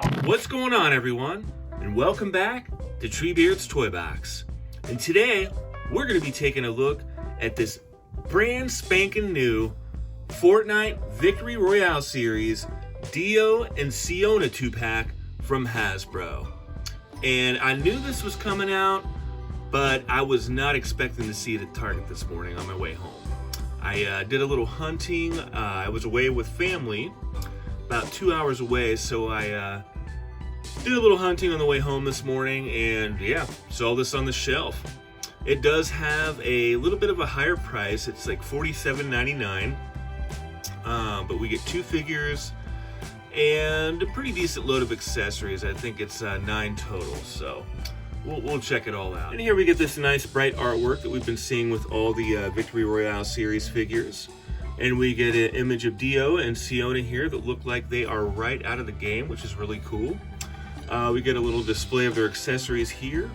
What's going on, everyone? And welcome back to Treebeard's Toy Box. And today, we're going to be taking a look at this brand spanking new Fortnite Victory Royale series Dio and Siona 2-pack from Hasbro. And I knew this was coming out, but I was not expecting to see it at Target this morning on my way home. I did a little hunting. I was away with family, about 2 hours away, so I did a little hunting on the way home this morning, and yeah, saw this on the shelf. It does have a little bit of a higher price. It's like $47.99, but we get 2 figures and a pretty decent load of accessories. I think it's 9 total, so we'll check it all out. And here we get this nice bright artwork that we've been seeing with all the Victory Royale series figures. And we get an image of Dio and Siona here that look like they are right out of the game, which is really cool. We get a little display of their accessories here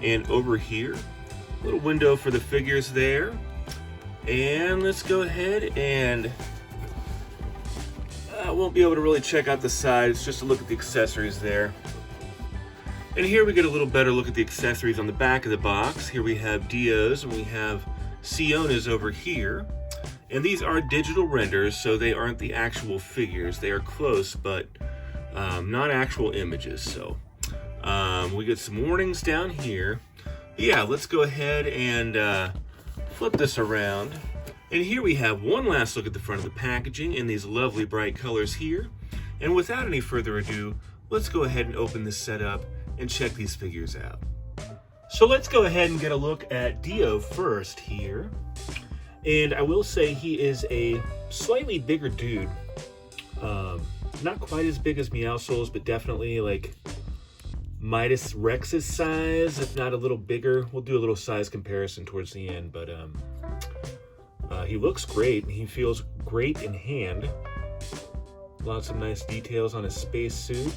and over here. A little window for the figures there. And let's go ahead and I won't be able to really check out the sides, just to look at the accessories there. And here we get a little better look at the accessories on the back of the box. Here we have Dio's and we have Siona's over here. And these are digital renders, so they aren't the actual figures. They are close, but not actual images. So we get some warnings down here. Yeah, let's go ahead and flip this around. And here we have one last look at the front of the packaging in these lovely bright colors here. And without any further ado, let's go ahead and open this set up and check these figures out. So let's go ahead and get a look at Dio first here. And I will say he is a slightly bigger dude. Not quite as big as Meowscles, but definitely like Midas Rex's size, if not a little bigger. We'll do a little size comparison towards the end, but he looks great. He feels great in hand. Lots of nice details on his space suit.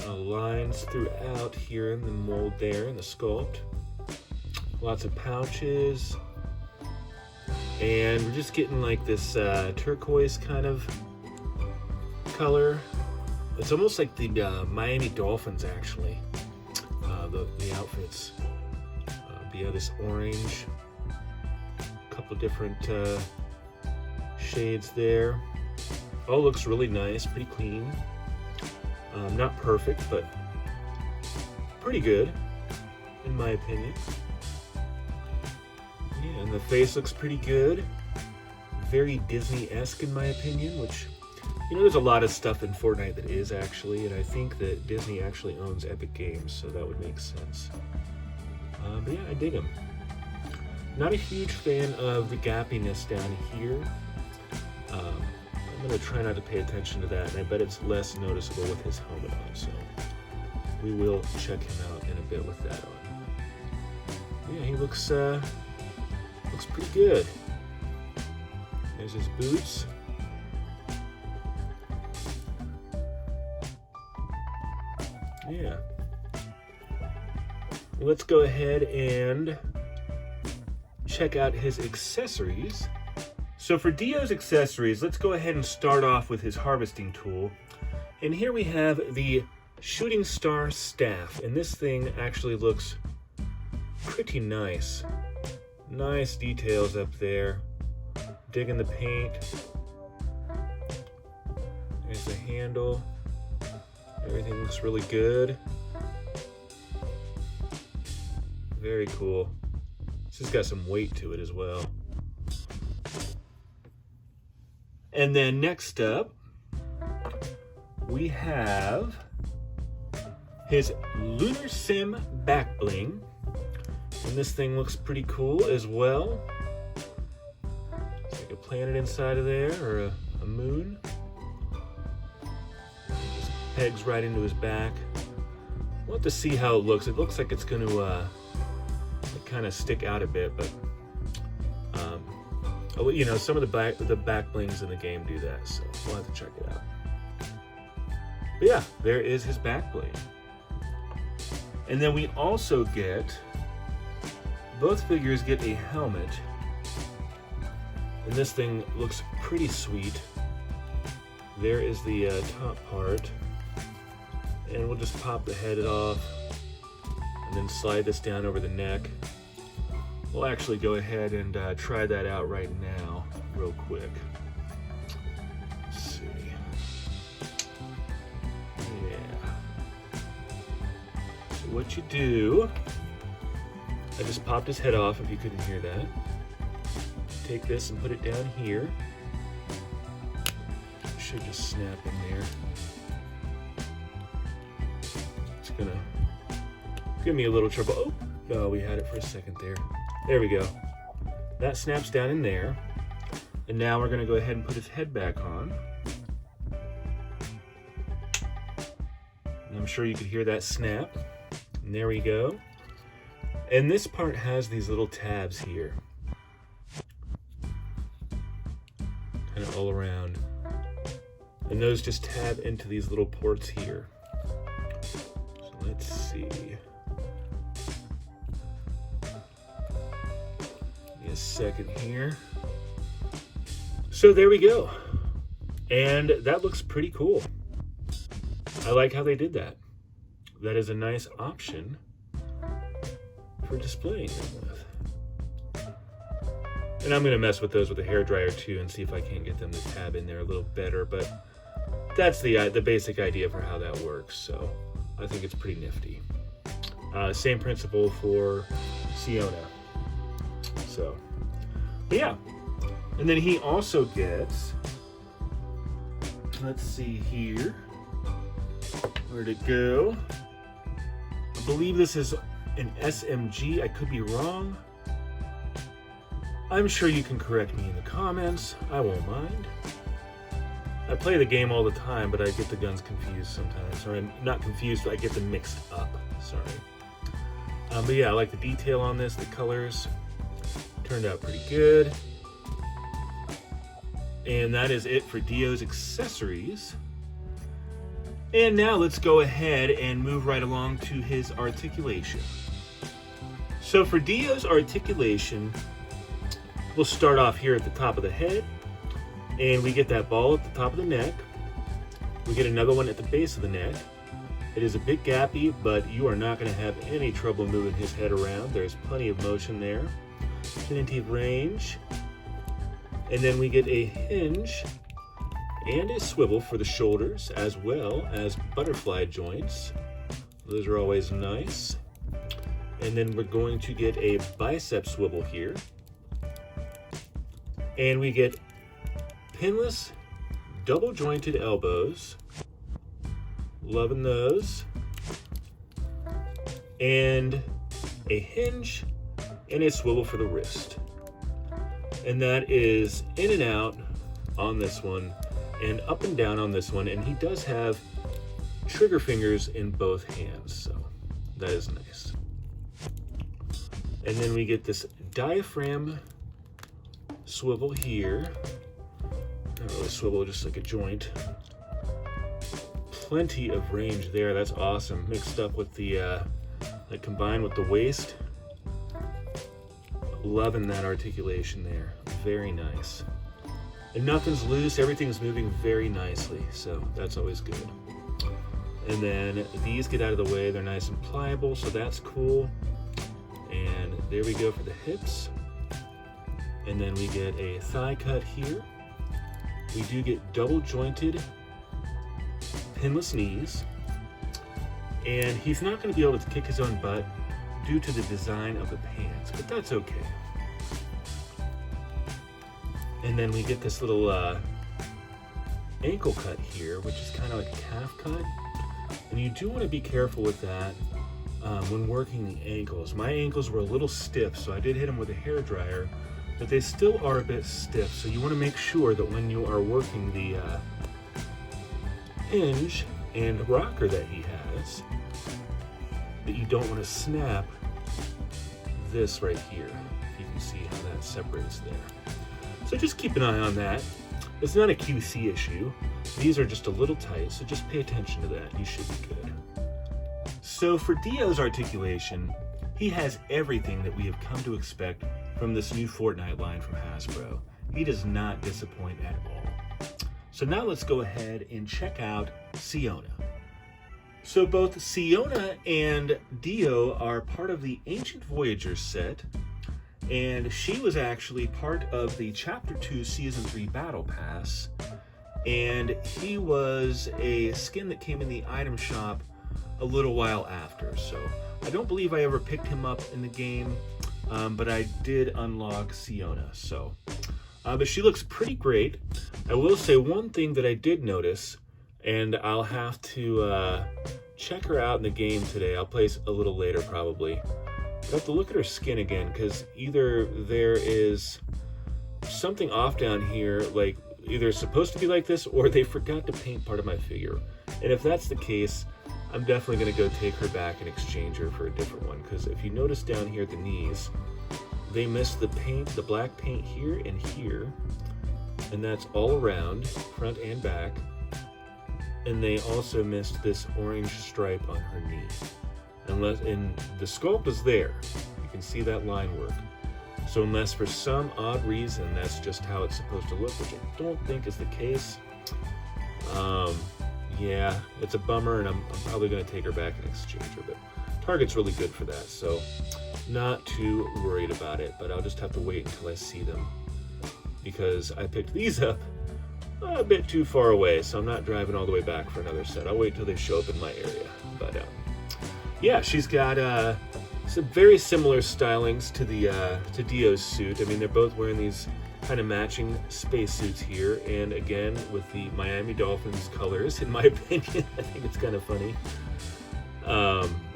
Lines throughout here in the mold there, in the sculpt. Lots of pouches. And we're just getting like this turquoise kind of color. It's almost like the Miami Dolphins, actually. The outfits. But yeah, this orange. A couple different shades there. All looks really nice, pretty clean. Not perfect, but pretty good, in my opinion. Yeah, and the face looks pretty good. Very Disney-esque in my opinion, which, you know, there's a lot of stuff in Fortnite that is actually, and I think that Disney actually owns Epic Games, so that would make sense. But yeah, I dig him. Not a huge fan of the gappiness down here. I'm going to try not to pay attention to that, and I bet it's less noticeable with his helmet on, so we will check him out in a bit with that on. Yeah, he looks pretty good. There's his boots. Yeah. Let's go ahead and check out his accessories. So for Dio's accessories, let's go ahead and start off with his harvesting tool. And here we have the shooting star staff, and this thing actually looks pretty nice. Nice details up there. Digging the paint. There's the handle. Everything looks really good. Very cool. This has got some weight to it as well. And then next up, we have his Lunar Sim back bling. And this thing looks pretty cool as well. It's like a planet inside of there, or a moon. Just pegs right into his back. We'll have to see how it looks. It looks like it's going to kind of stick out a bit, but you know, some of the back blings in the game do that, so we'll have to check it out. But yeah, there is his back bling. And then we also get, both figures get a helmet. And this thing looks pretty sweet. There is the top part. And we'll just pop the head off and then slide this down over the neck. We'll actually go ahead and try that out right now, real quick. Let's see. Yeah. So what you do, I just popped his head off if you couldn't hear that. Take this and put it down here. Should just snap in there. It's gonna give me a little trouble. Oh, we had it for a second there. There we go. That snaps down in there. And now we're gonna go ahead and put his head back on. And I'm sure you could hear that snap. And there we go. And this part has these little tabs here. Kind of all around. And those just tab into these little ports here. So let's see. Give me a second here. So there we go. And that looks pretty cool. I like how they did that. That is a nice option for displaying them with. And I'm gonna mess with those with a hairdryer too and see if I can't get them to tab in there a little better, but that's the basic idea for how that works, so I think it's pretty nifty. Same principle for Siona. So, but yeah. And then he also gets, let's see here, where'd it go? I believe this is an SMG, I could be wrong. I'm sure you can correct me in the comments, I won't mind. I play the game all the time, but I get the guns confused sometimes. Or I'm not confused, I get them mixed up, sorry. But yeah, I like the detail on this, the colors. Turned out pretty good. And that is it for Dio's accessories. And now let's go ahead and move right along to his articulation. So for Dio's articulation, we'll start off here at the top of the head, and we get that ball at the top of the neck. We get another one at the base of the neck. It is a bit gappy, but you are not going to have any trouble moving his head around. There's plenty of motion there, plenty of range. And then we get a hinge and a swivel for the shoulders, as well as butterfly joints. Those are always nice. And then we're going to get a bicep swivel here. And we get pinless, double jointed elbows. Loving those. And a hinge and a swivel for the wrist. And that is in and out on this one and up and down on this one. And he does have trigger fingers in both hands, so that is nice. And then we get this diaphragm swivel here. Not really swivel, just like a joint. Plenty of range there, that's awesome. Mixed up with the, like combined with the waist. Loving that articulation there, very nice. And nothing's loose, everything's moving very nicely, so that's always good. And then these get out of the way, they're nice and pliable, so that's cool. And there we go for the hips. And then we get a thigh cut here. We do get double jointed pinless knees. And he's not going to be able to kick his own butt due to the design of the pants, but that's okay. And then we get this little ankle cut here, which is kind of like a calf cut. And you do want to be careful with that when working the ankles. My ankles were a little stiff, so I did hit them with a hairdryer, but they still are a bit stiff. So you want to make sure that when you are working the hinge and rocker that he has, that you don't want to snap this right here. You can see how that separates there. So just keep an eye on that. It's not a QC issue. These are just a little tight, so just pay attention to that. You should be good. So for Dio's articulation, he has everything that we have come to expect from this new Fortnite line from Hasbro. He does not disappoint at all. So now let's go ahead and check out Siona. So both Siona and Dio are part of the Ancient Voyagers set, and she was actually part of the Chapter 2 Season 3 Battle Pass, and he was a skin that came in the item shop a little while after. So I don't believe I ever picked him up in the game, but I did unlock Siona. So, but she looks pretty great. I will say one thing that I did notice, and I'll have to check her out in the game today. I'll play a little later probably. I have to look at her skin again, because either there is something off down here, like either it's supposed to be like this, or they forgot to paint part of my figure. And if that's the case, I'm definitely going to go take her back and exchange her for a different one, because if you notice down here at the knees, they missed the paint, the black paint here and here, and that's all around, front and back. And they also missed this orange stripe on her knee. And the sculpt is there. You can see that line work. So unless for some odd reason that's just how it's supposed to look, which I don't think is the case, yeah, it's a bummer, and I'm probably going to take her back and exchange her. But Target's really good for that, so not too worried about it. But I'll just have to wait until I see them, because I picked these up a bit too far away, so I'm not driving all the way back for another set. I'll wait till they show up in my area. But yeah, she's got some very similar stylings to Dio's suit. I mean, they're both wearing these kind of matching spacesuits here, and again with the Miami Dolphins colors. In my opinion, I think it's kind of funny.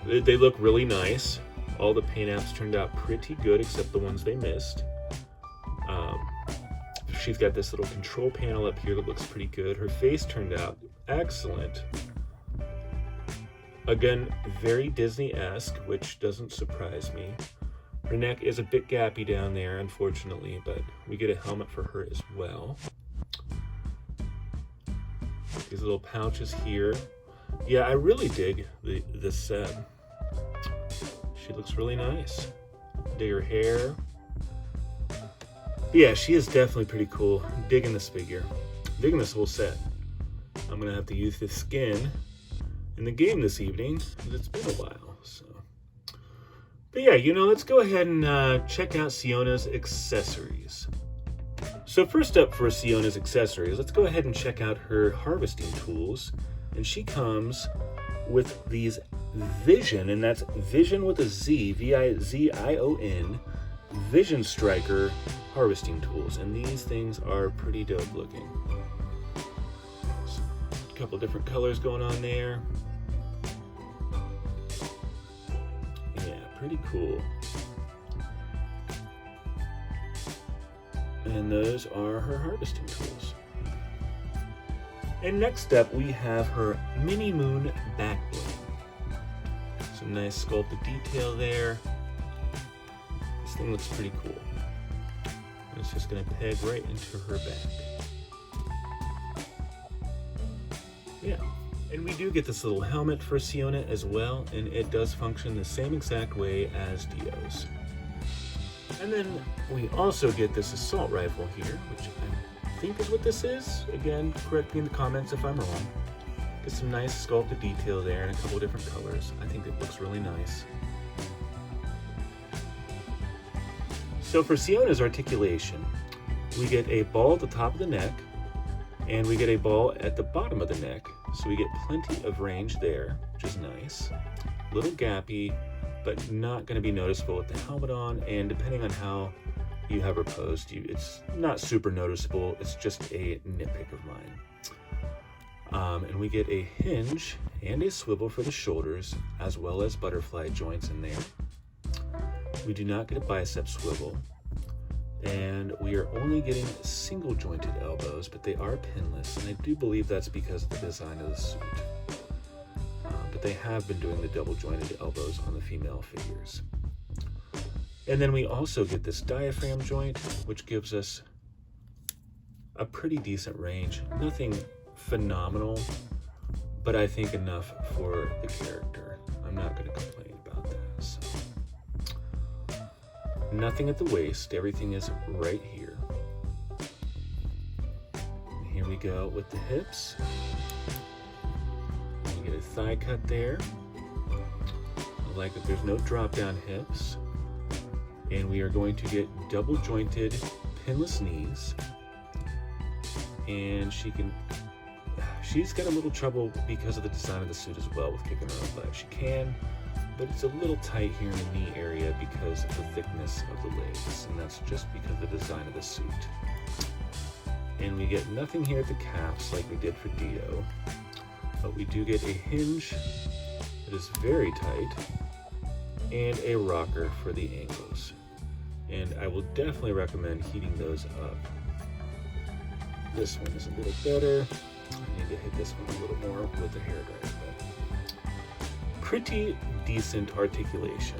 They look really nice. All the paint apps turned out pretty good, except the ones they missed. She's got this little control panel up here that looks pretty good. Her face turned out excellent. Again, very Disney-esque, which doesn't surprise me. Her neck is a bit gappy down there, unfortunately, but we get a helmet for her as well. These little pouches here. Yeah, I really dig this set. She looks really nice. Dig her hair. Yeah, she is definitely pretty cool. Digging this figure. Digging this whole set. I'm going to have to use this skin in the game this evening, because it's been a while, so. But yeah, let's go ahead and check out Siona's accessories. So first up for Siona's accessories, let's go ahead and check out her harvesting tools. And she comes with these Vision, and that's Vision with a Z, V-I-Z-I-O-N, Vision Striker harvesting tools. And these things are pretty dope looking. So, a couple different colors going on there. Pretty cool. And those are her harvesting tools. And next up we have her Mini Moon back bling. Some nice sculpted detail there. This thing looks pretty cool. And it's just going to peg right into her back. Yeah. And we do get this little helmet for Siona as well, and it does function the same exact way as Dio's. And then we also get this assault rifle here, which I think is what this is. Again, correct me in the comments if I'm wrong. Get some nice sculpted detail there in a couple different colors. I think it looks really nice. So for Siona's articulation, we get a ball at the top of the neck, and we get a ball at the bottom of the neck. So we get plenty of range there, which is nice. A little gappy, but not going to be noticeable with the helmet on. And depending on how you have her posed, it's not super noticeable. It's just a nitpick of mine. And we get a hinge and a swivel for the shoulders, as well as butterfly joints in there. We do not get a bicep swivel. And we are only getting single jointed elbows, but they are pinless, and I do believe that's because of the design of the suit. But they have been doing the double jointed elbows on the female figures. And then we also get this diaphragm joint, which gives us a pretty decent range. Nothing phenomenal, but I think enough for the character. I'm not going to complain about that. So. Nothing at the waist, everything is right here. And here we go with the hips. We get a thigh cut there. I like that there's no drop down hips. And we are going to get double jointed pinless knees. And she's got a little trouble because of the design of the suit as well with kicking her own leg. She can, but it's a little tight here in the knee area because of the thickness of the legs. And that's just because of the design of the suit. And we get nothing here at the calves like we did for Dio. But we do get a hinge that is very tight and a rocker for the ankles. And I will definitely recommend heating those up. This one is a little better. I need to hit this one a little more with the hairdryer, but pretty decent articulation.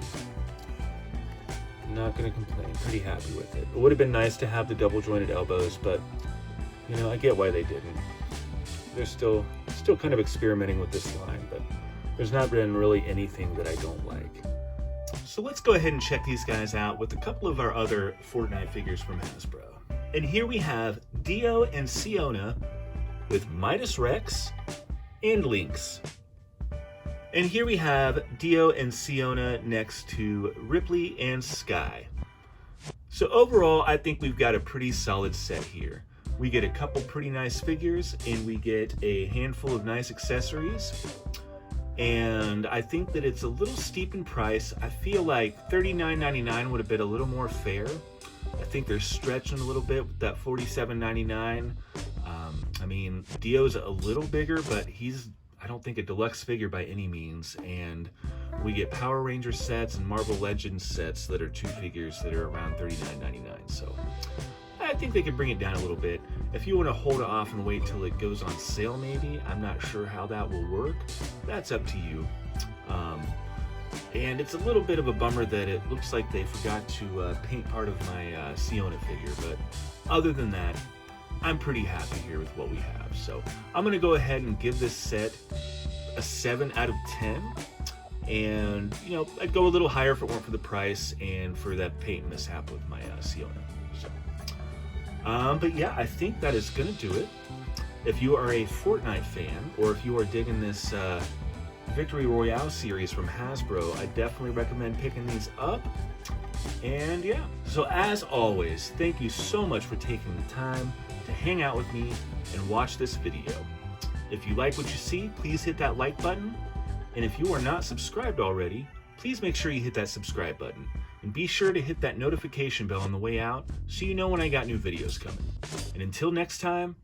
Not gonna complain, pretty happy with it. It would have been nice to have the double jointed elbows, but you know, I get why they didn't. They're still kind of experimenting with this line, but there's not been really anything that I don't like. So let's go ahead and check these guys out with a couple of our other Fortnite figures from Hasbro. And here we have Dio and Siona with Midas Rex and Lynx. And here we have Dio and Siona next to Ripley and Sky. So overall, I think we've got a pretty solid set here. We get a couple pretty nice figures and we get a handful of nice accessories. And I think that it's a little steep in price. I feel like $39.99 would have been a little more fair. I think they're stretching a little bit with that $47.99. I mean, Dio's a little bigger, but I don't think a deluxe figure by any means. And we get Power Ranger sets and Marvel Legends sets that are 2 figures that are around $39.99. So I think they could bring it down a little bit. If you want to hold it off and wait till it goes on sale, maybe. I'm not sure how that will work. That's up to you. And it's a little bit of a bummer that it looks like they forgot to paint part of my Siona figure. But other than that, I'm pretty happy here with what we have. So I'm going to go ahead and give this set a 7 out of 10. And, you know, I'd go a little higher if it weren't for the price and for that paint mishap with my Siona. But yeah, I think that is going to do it. If you are a Fortnite fan, or if you are digging this Victory Royale series from Hasbro, I definitely recommend picking these up. And yeah, so as always, thank you so much for taking the time to hang out with me and watch this video. If you like what you see, please hit that like button. And if you are not subscribed already, please make sure you hit that subscribe button. And be sure to hit that notification bell on the way out so you know when I got new videos coming. And until next time,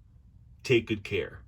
take good care.